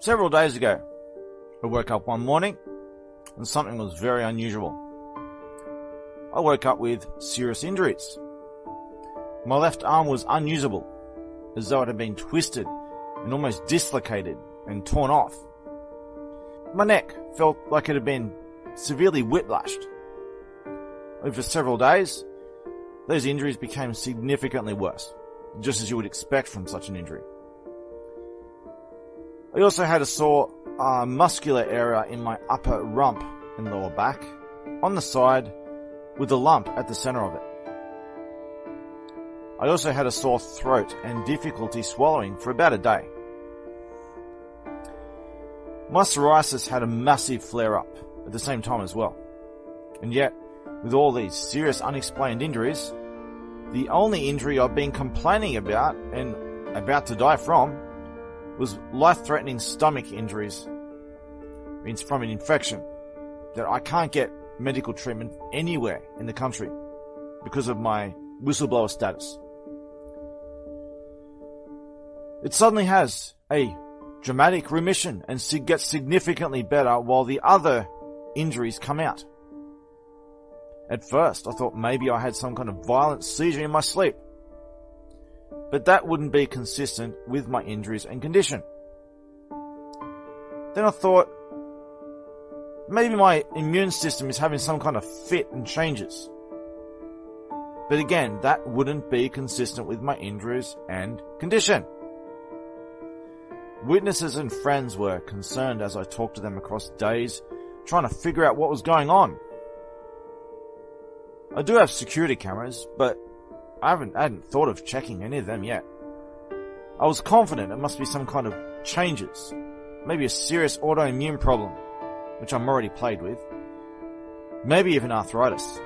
Several days ago, I woke up one morning and something was very unusual. I woke up with serious injuries. My left arm was unusable, as though it had been twisted and almost dislocated and torn off. My neck felt like it had been severely whiplashed. Over several days, those injuries became significantly worse, just as you would expect from such an injury. I also had a sore muscular area in my upper rump and lower back, on the side, with a lump at the center of it. I also had a sore throat and difficulty swallowing for about a day. My psoriasis had a massive flare-up at the same time as well. And yet, with all these serious unexplained injuries, the only injury I've been complaining about and about to die from was life-threatening stomach injuries. Means from an infection that I can't get medical treatment anywhere in the country because of my whistleblower status. It suddenly has a dramatic remission and gets significantly better while the other injuries come out. At first, I thought maybe I had some kind of violent seizure in my sleep. But that wouldn't be consistent with my injuries and condition. Then I thought, maybe my immune system is having some kind of fit and changes. But again, that wouldn't be consistent with my injuries and condition. Witnesses and friends were concerned as I talked to them across days, trying to figure out what was going on. I do have security cameras, but I hadn't thought of checking any of them yet. I was confident it must be some kind of changes, maybe a serious autoimmune problem, which I'm already plagued with, maybe even arthritis.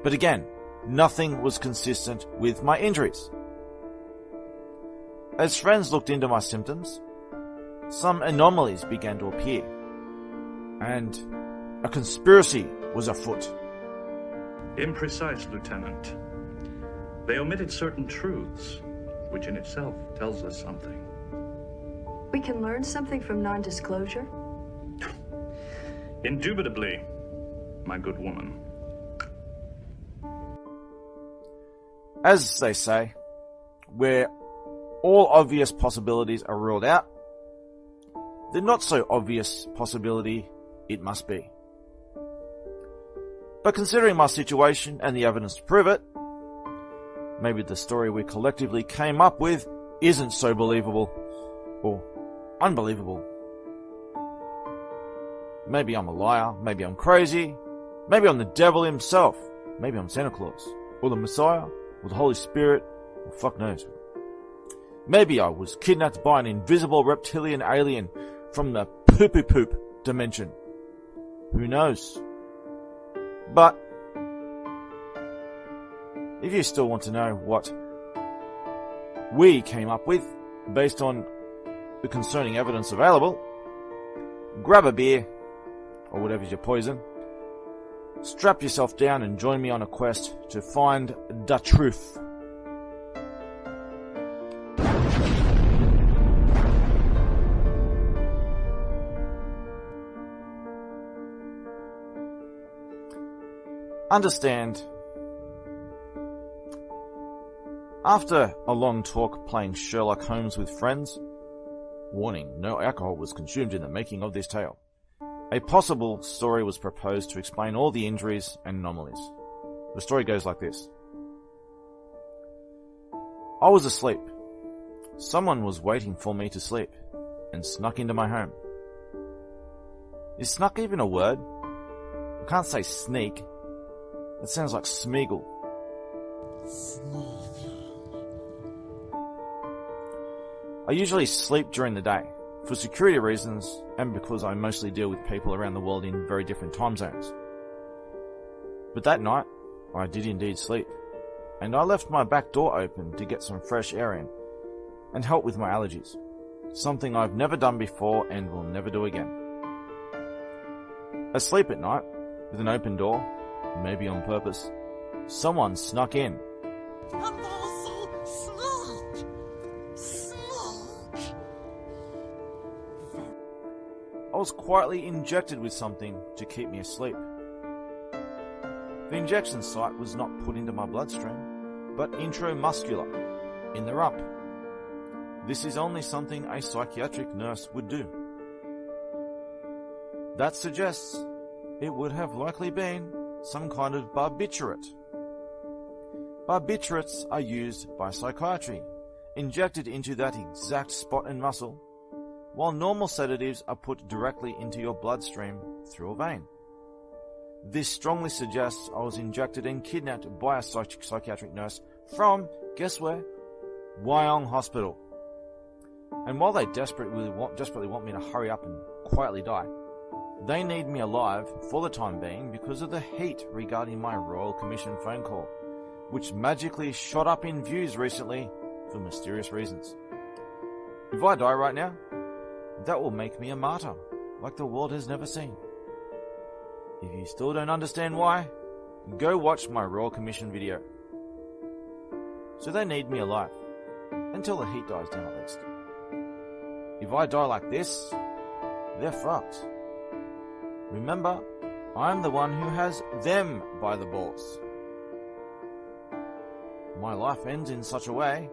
But again, nothing was consistent with my injuries. As friends looked into my symptoms, some anomalies began to appear, and a conspiracy was afoot. Imprecise, Lieutenant. They omitted certain truths, which in itself tells us something. We can learn something from non-disclosure? Indubitably, my good woman. As they say, where all obvious possibilities are ruled out, the not so obvious possibility it must be. But considering my situation and the evidence to prove it, maybe the story we collectively came up with isn't so believable or unbelievable. Maybe I'm a liar, maybe I'm crazy, maybe I'm the devil himself, maybe I'm Santa Claus, or the Messiah, or the Holy Spirit, or fuck knows. Maybe I was kidnapped by an invisible reptilian alien from the poop dimension. Who knows? But if you still want to know what we came up with based on the concerning evidence available, grab a beer or whatever's your poison, strap yourself down and join me on a quest to find the truth. Understand, after a long talk playing Sherlock Holmes with friends, warning, no alcohol was consumed in the making of this tale, a possible story was proposed to explain all the injuries and anomalies. The story goes like this. I was asleep. Someone was waiting for me to sleep and snuck into my home. Is snuck even a word? I can't say sneak. That sounds like Smeagol. I usually sleep during the day, for security reasons and because I mostly deal with people around the world in very different time zones. But that night, I did indeed sleep, and I left my back door open to get some fresh air in and help with my allergies, something I've never done before and will never do again. Asleep at night, with an open door, maybe on purpose, someone snuck in. was quietly injected with something to keep me asleep. The injection site was not put into my bloodstream, but intramuscular, in the rump. This is only something a psychiatric nurse would do. That suggests it would have likely been some kind of barbiturate. Barbiturates are used by psychiatry, injected into that exact spot and muscle, while normal sedatives are put directly into your bloodstream through a vein. This strongly suggests I was injected and kidnapped by a psychiatric nurse from, guess where? Wyong Hospital. And while they desperately want me to hurry up and quietly die, they need me alive for the time being because of the heat regarding my Royal Commission phone call, which magically shot up in views recently for mysterious reasons. If I die right now, that will make me a martyr, like the world has never seen. If you still don't understand why, go watch my Royal Commission video. So they need me alive, until the heat dies down at least. If I die like this, they're fucked. Remember, I'm the one who has them by the balls. My life ends in such a way,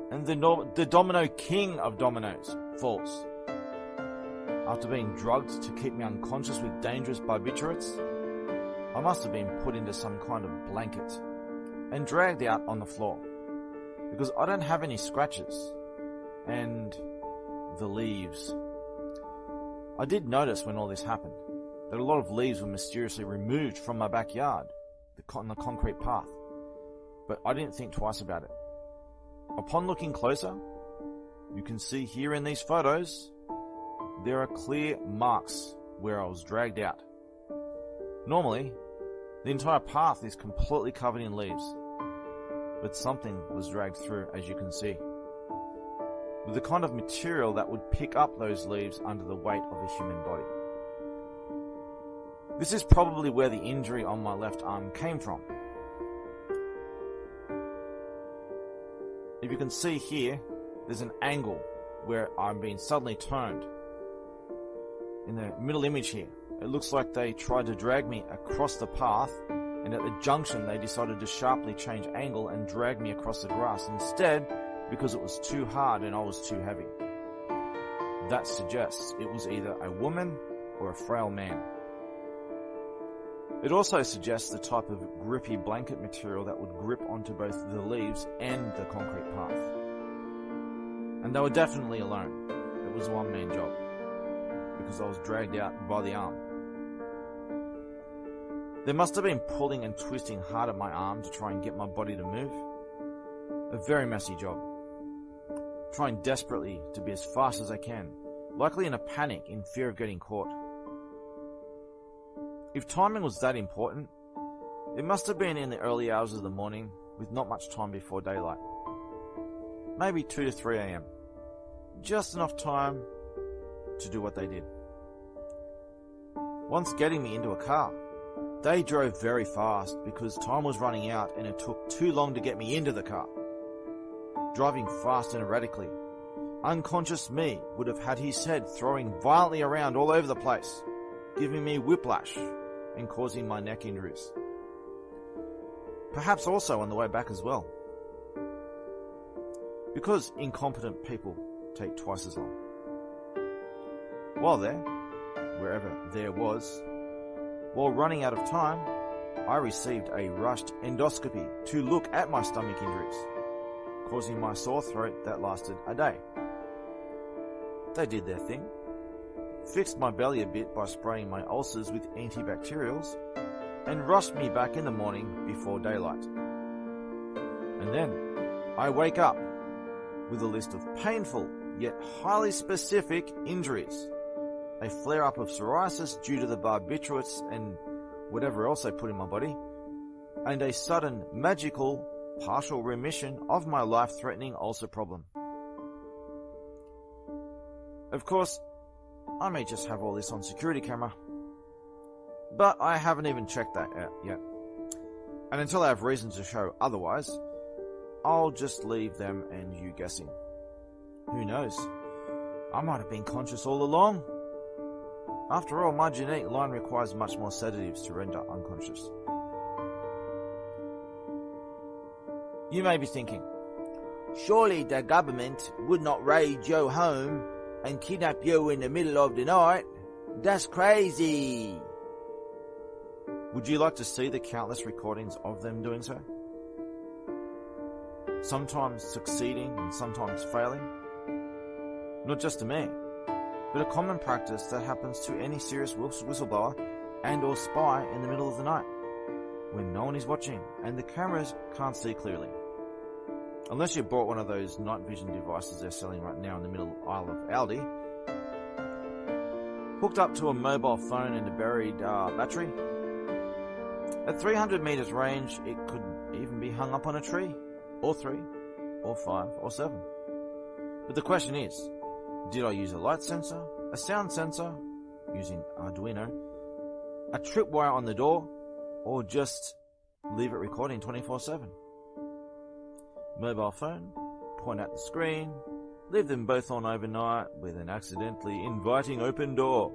and the domino king of dominoes falls. After being drugged to keep me unconscious with dangerous barbiturates, I must have been put into some kind of blanket and dragged out on the floor, because I don't have any scratches. And the leaves. I did notice when all this happened that a lot of leaves were mysteriously removed from my backyard, on the concrete path, but I didn't think twice about it. Upon looking closer, you can see here in these photos, there are clear marks where I was dragged out. Normally, the entire path is completely covered in leaves, but something was dragged through, as you can see, with the kind of material that would pick up those leaves under the weight of a human body. This is probably where the injury on my left arm came from. If you can see here, there's an angle where I'm being suddenly turned. In the middle image here, it looks like they tried to drag me across the path, and at the junction they decided to sharply change angle and drag me across the grass instead, because it was too hard and I was too heavy. That suggests it was either a woman or a frail man. It also suggests the type of grippy blanket material that would grip onto both the leaves and the concrete path. And they were definitely alone. It was a one-man job, because I was dragged out by the arm. They must have been pulling and twisting hard at my arm to try and get my body to move. A very messy job. Trying desperately to be as fast as I can, likely in a panic in fear of getting caught. If timing was that important, it must have been in the early hours of the morning with not much time before daylight. Maybe 2 to 3 a.m. Just enough time to do what they did. Once getting me into a car, they drove very fast because time was running out and it took too long to get me into the car. Driving fast and erratically, unconscious me would have had his head throwing violently around all over the place, giving me whiplash and causing my neck injuries. Perhaps also on the way back as well. Because incompetent people take twice as long. While there, wherever there was, while running out of time, I received a rushed endoscopy to look at my stomach injuries, causing my sore throat that lasted a day. They did their thing, fixed my belly a bit by spraying my ulcers with antibacterials, and rushed me back in the morning before daylight. And then I wake up with a list of painful yet highly specific injuries. A flare-up of psoriasis due to the barbiturates and whatever else I put in my body, and a sudden magical partial remission of my life-threatening ulcer problem. Of course, I may just have all this on security camera, but I haven't even checked that out yet. And until I have reason to show otherwise, I'll just leave them and you guessing. Who knows? I might have been conscious all along, After all, my genetic line requires much more sedatives to render unconscious. You may be thinking, surely the government would not raid your home and kidnap you in the middle of the night. That's crazy. Would you like to see the countless recordings of them doing so? Sometimes succeeding and sometimes failing? Not just to me, but a common practice that happens to any serious whistleblower and or spy in the middle of the night, when no one is watching and the cameras can't see clearly. Unless you bought one of those night vision devices they're selling right now in the middle aisle of Aldi, hooked up to a mobile phone and a buried battery. At 300 meters range, it could even be hung up on a tree, or 3, or 5, or 7. But the question is, did I use a light sensor, a sound sensor, using Arduino, a tripwire on the door, or just leave it recording 24/7? Mobile phone, point at the screen, leave them both on overnight with an accidentally inviting open door.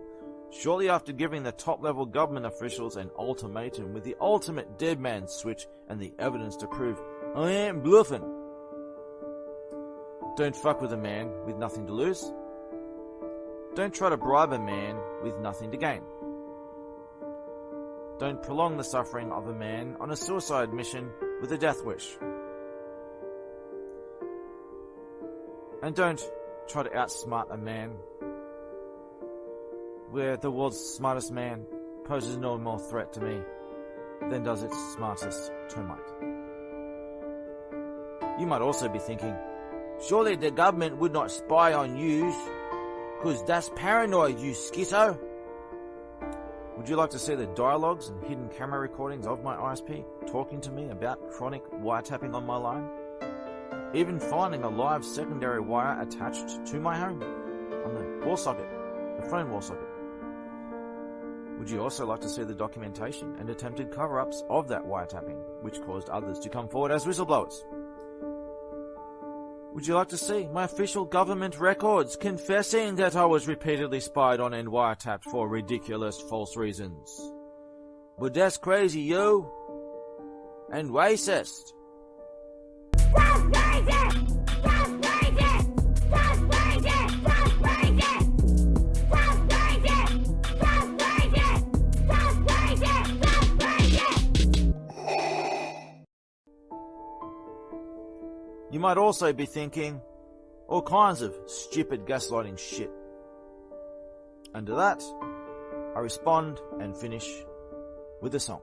Shortly after giving the top-level government officials an ultimatum with the ultimate dead man switch and the evidence to prove I ain't bluffing. Don't fuck with a man with nothing to lose. Don't try to bribe a man with nothing to gain. Don't prolong the suffering of a man on a suicide mission with a death wish. And don't try to outsmart a man where the world's smartest man poses no more threat to me than does its smartest termite. You might also be thinking, surely the government would not spy on you, 'cause that's paranoid, you schizo. Would you like to see the dialogues and hidden camera recordings of my ISP talking to me about chronic wiretapping on my line? Even finding a live secondary wire attached to my home on the wall socket, the phone wall socket. Would you also like to see the documentation and attempted cover-ups of that wiretapping, which caused others to come forward as whistleblowers? Would you like to see my official government records confessing that I was repeatedly spied on and wiretapped for ridiculous false reasons? But that's crazy, yo. And racist. You might also be thinking all kinds of stupid gaslighting shit. And to that, I respond and finish with a song.